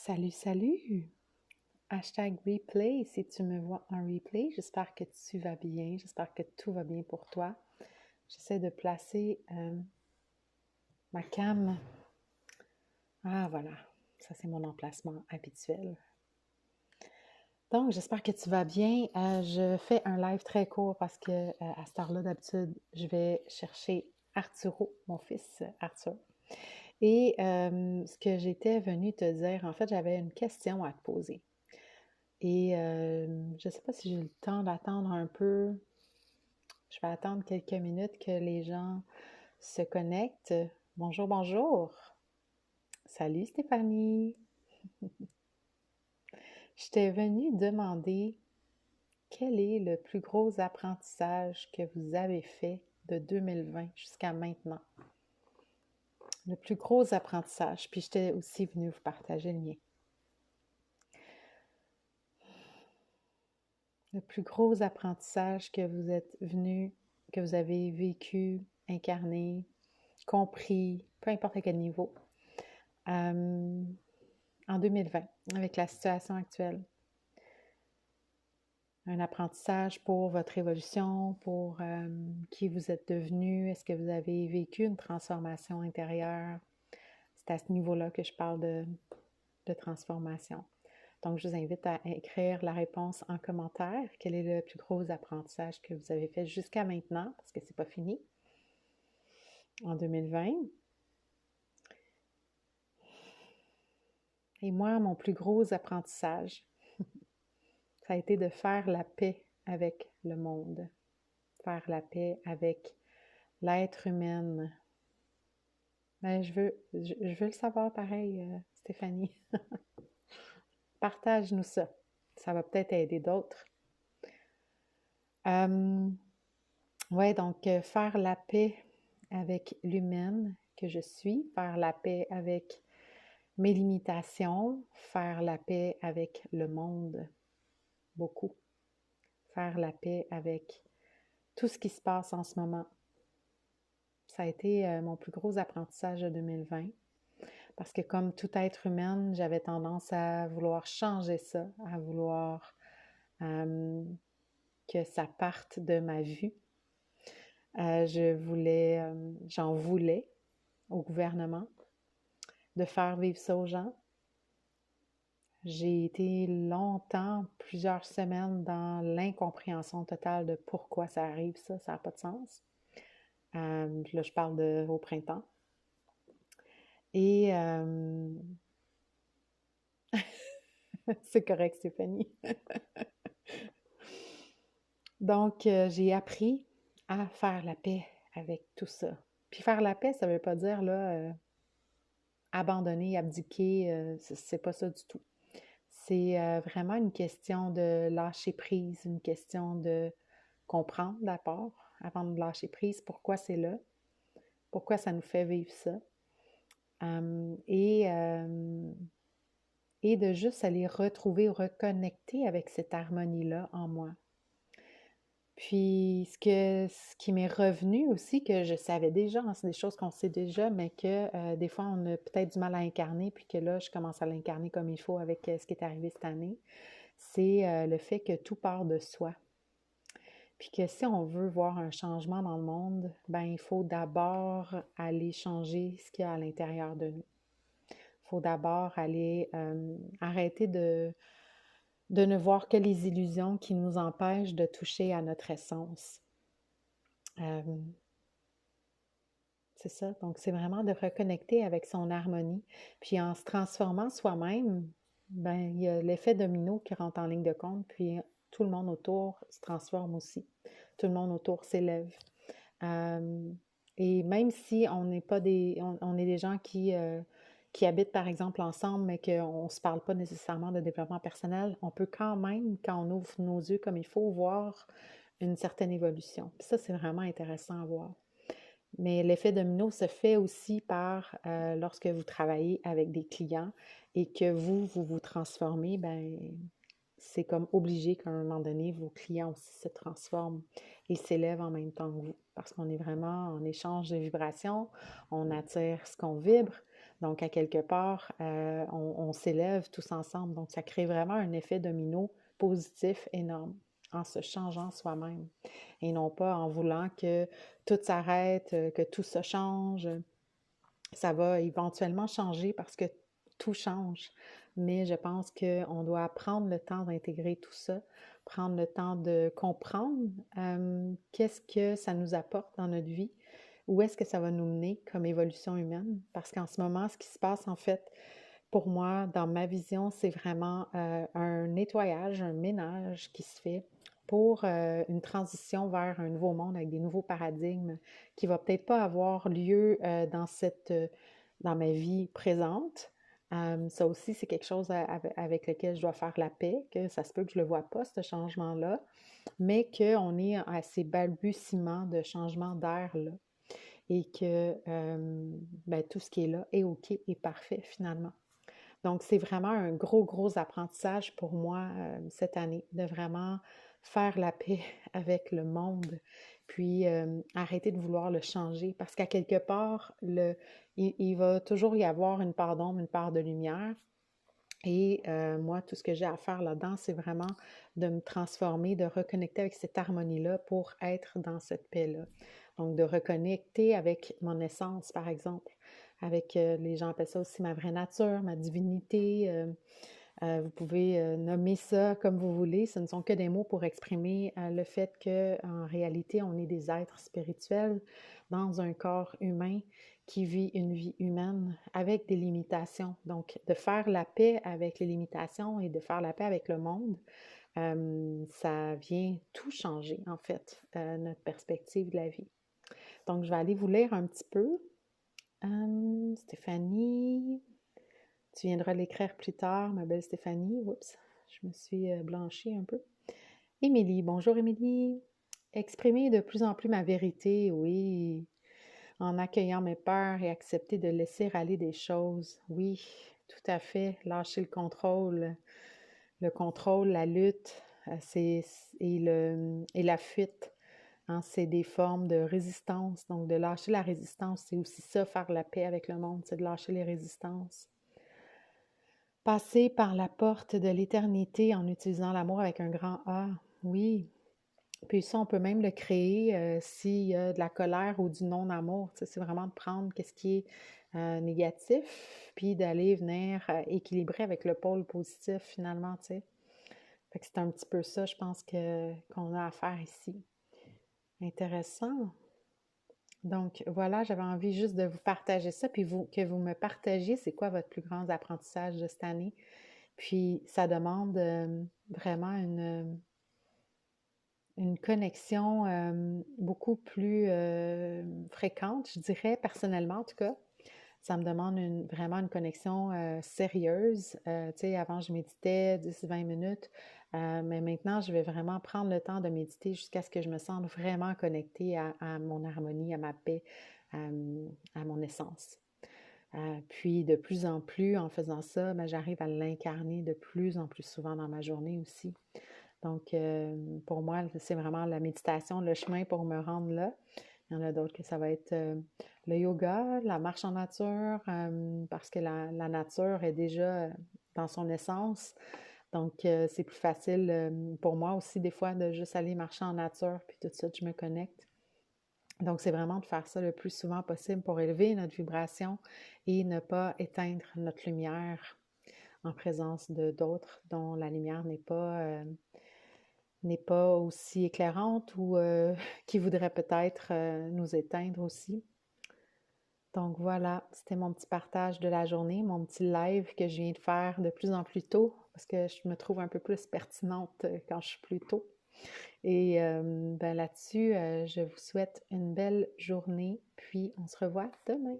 Salut, salut! Hashtag replay si tu me vois en replay. J'espère que tu vas bien. J'espère que tout va bien pour toi. J'essaie de placer ma cam. Ah, voilà. Ça, c'est mon emplacement habituel. Donc, j'espère que tu vas bien. Je fais un live très court parce que à cette heure-là, d'habitude, je vais chercher Arturo, mon fils Arthur. Et ce que j'étais venue te dire, en fait, j'avais une question à te poser. Et je ne sais pas si j'ai le temps d'attendre un peu. Je vais attendre quelques minutes que les gens se connectent. Bonjour, bonjour. Salut Stéphanie. Je t'ai venue demander quel est le plus gros apprentissage que vous avez fait de 2020 jusqu'à maintenant. Le plus gros apprentissage. Puis j'étais aussi venue vous partager le mien. Le plus gros apprentissage que vous êtes venu, que vous avez vécu, incarné, compris, peu importe à quel niveau, en 2020, avec la situation actuelle. Un apprentissage pour votre évolution, pour qui vous êtes devenu. Est-ce que vous avez vécu une transformation intérieure? C'est à ce niveau-là que je parle de transformation. Donc, je vous invite à écrire la réponse en commentaire. Quel est le plus gros apprentissage que vous avez fait jusqu'à maintenant, parce que c'est pas fini, en 2020. Et moi, mon plus gros apprentissage, ça a été de faire la paix avec le monde, faire la paix avec l'être humain. Ben, je veux le savoir pareil, Stéphanie. Partage-nous ça. Ça va peut-être aider d'autres. Ouais, donc faire la paix avec l'humaine que je suis, faire la paix avec mes limitations, faire la paix avec le monde, beaucoup. Faire la paix avec tout ce qui se passe en ce moment. Ça a été mon plus gros apprentissage de 2020 parce que comme tout être humain, j'avais tendance à vouloir changer ça, à vouloir que ça parte de ma vue. J'en voulais au gouvernement de faire vivre ça aux gens. J'ai été longtemps, plusieurs semaines, dans l'incompréhension totale de pourquoi ça arrive, ça n'a pas de sens. Là, je parle au printemps. Et c'est correct, Stéphanie. Donc, j'ai appris à faire la paix avec tout ça. Puis faire la paix, ça ne veut pas dire là, abandonner, abdiquer, c'est pas ça du tout. C'est vraiment une question de lâcher prise, une question de comprendre d'abord, avant de lâcher prise, pourquoi c'est là, pourquoi ça nous fait vivre ça. Et de juste aller retrouver, reconnecter avec cette harmonie-là en moi. Puis, ce qui m'est revenu aussi, que je savais déjà, hein, c'est des choses qu'on sait déjà, mais que des fois, on a peut-être du mal à incarner, puis que là, je commence à l'incarner comme il faut avec ce qui est arrivé cette année, c'est le fait que tout part de soi. Puis que si on veut voir un changement dans le monde, ben il faut d'abord aller changer ce qu'il y a à l'intérieur de nous. Il faut d'abord aller arrêter de ne voir que les illusions qui nous empêchent de toucher à notre essence. C'est ça. Donc, c'est vraiment de reconnecter avec son harmonie. Puis en se transformant soi-même, ben, il y a l'effet domino qui rentre en ligne de compte, puis tout le monde autour se transforme aussi. Tout le monde autour s'élève. Et même si on n'est pas on est des gens qui habitent par exemple ensemble, mais qu'on ne se parle pas nécessairement de développement personnel, on peut quand même, quand on ouvre nos yeux comme il faut, voir une certaine évolution. Puis ça, c'est vraiment intéressant à voir. Mais l'effet domino se fait aussi par lorsque vous travaillez avec des clients et que vous transformez, ben c'est comme obligé qu'à un moment donné, vos clients aussi se transforment et s'élèvent en même temps que vous. Parce qu'on est vraiment en échange de vibrations, on attire ce qu'on vibre. Donc, à quelque part, on s'élève tous ensemble. Donc, ça crée vraiment un effet domino positif énorme en se changeant soi-même et non pas en voulant que tout s'arrête, que tout se change. Ça va éventuellement changer parce que tout change, mais je pense qu'on doit prendre le temps d'intégrer tout ça, prendre le temps de comprendre qu'est-ce que ça nous apporte dans notre vie, où est-ce que ça va nous mener comme évolution humaine, parce qu'en ce moment, ce qui se passe en fait, pour moi, dans ma vision, c'est vraiment un nettoyage, un ménage qui se fait pour une transition vers un nouveau monde avec des nouveaux paradigmes qui va peut-être pas avoir lieu dans ma vie présente. Ça aussi, c'est quelque chose avec lequel je dois faire la paix, que ça se peut que je ne le vois pas, ce changement-là, mais qu'on est à ces balbutiements de changement d'air-là et que ben, tout ce qui est là est OK et parfait finalement. Donc, c'est vraiment un gros, gros apprentissage pour moi cette année, de vraiment faire la paix avec le monde, puis arrêter de vouloir le changer, parce qu'à quelque part, il va toujours y avoir une part d'ombre, une part de lumière. Et moi, tout ce que j'ai à faire là-dedans, c'est vraiment de me transformer, de reconnecter avec cette harmonie-là pour être dans cette paix-là. Donc, de reconnecter avec mon essence, par exemple, avec, les gens appellent ça aussi ma vraie nature, ma divinité. Vous pouvez nommer ça comme vous voulez. Ce ne sont que des mots pour exprimer le fait qu'en réalité, on est des êtres spirituels dans un corps humain qui vit une vie humaine avec des limitations. Donc, de faire la paix avec les limitations et de faire la paix avec le monde, ça vient tout changer, en fait, notre perspective de la vie. Donc, je vais aller vous lire un petit peu. Stéphanie, tu viendras l'écrire plus tard, ma belle Stéphanie. Oups, je me suis blanchie un peu. Émilie, bonjour Émilie. Exprimer de plus en plus ma vérité, oui, en accueillant mes peurs et accepter de laisser aller des choses. Oui, tout à fait. Lâcher le contrôle, la lutte, et la fuite. Hein, c'est des formes de résistance. Donc, de lâcher la résistance, c'est aussi ça, faire la paix avec le monde, c'est de lâcher les résistances. Passer par la porte de l'éternité en utilisant l'amour avec un grand A. Oui. Puis ça, on peut même le créer s'il y a de la colère ou du non-amour. Tu sais, c'est vraiment de prendre ce qui est négatif, puis d'aller venir équilibrer avec le pôle positif finalement, tu sais. Fait que c'est un petit peu ça, je pense, qu'on a à faire ici. Intéressant. Donc voilà, j'avais envie juste de vous partager ça, puis que vous me partagiez c'est quoi votre plus grand apprentissage de cette année. Puis ça demande vraiment une connexion beaucoup plus fréquente, je dirais, personnellement en tout cas. Ça me demande vraiment une connexion sérieuse. Tu sais, avant, je méditais 10-20 minutes, mais maintenant, je vais vraiment prendre le temps de méditer jusqu'à ce que je me sente vraiment connectée à mon harmonie, à ma paix, à mon essence. Puis, de plus en plus, en faisant ça, ben, j'arrive à l'incarner de plus en plus souvent dans ma journée aussi. Donc, pour moi, c'est vraiment la méditation, le chemin pour me rendre là. Il y en a d'autres que ça va être le yoga, la marche en nature, parce que la nature est déjà dans son essence. Donc, c'est plus facile pour moi aussi des fois de juste aller marcher en nature, puis tout de suite, je me connecte. Donc, c'est vraiment de faire ça le plus souvent possible pour élever notre vibration et ne pas éteindre notre lumière en présence de d'autres dont la lumière n'est pas aussi éclairante ou qui voudrait peut-être nous éteindre aussi. Donc voilà, c'était mon petit partage de la journée, mon petit live que je viens de faire de plus en plus tôt parce que je me trouve un peu plus pertinente quand je suis plus tôt. Et ben là-dessus, je vous souhaite une belle journée, puis on se revoit demain.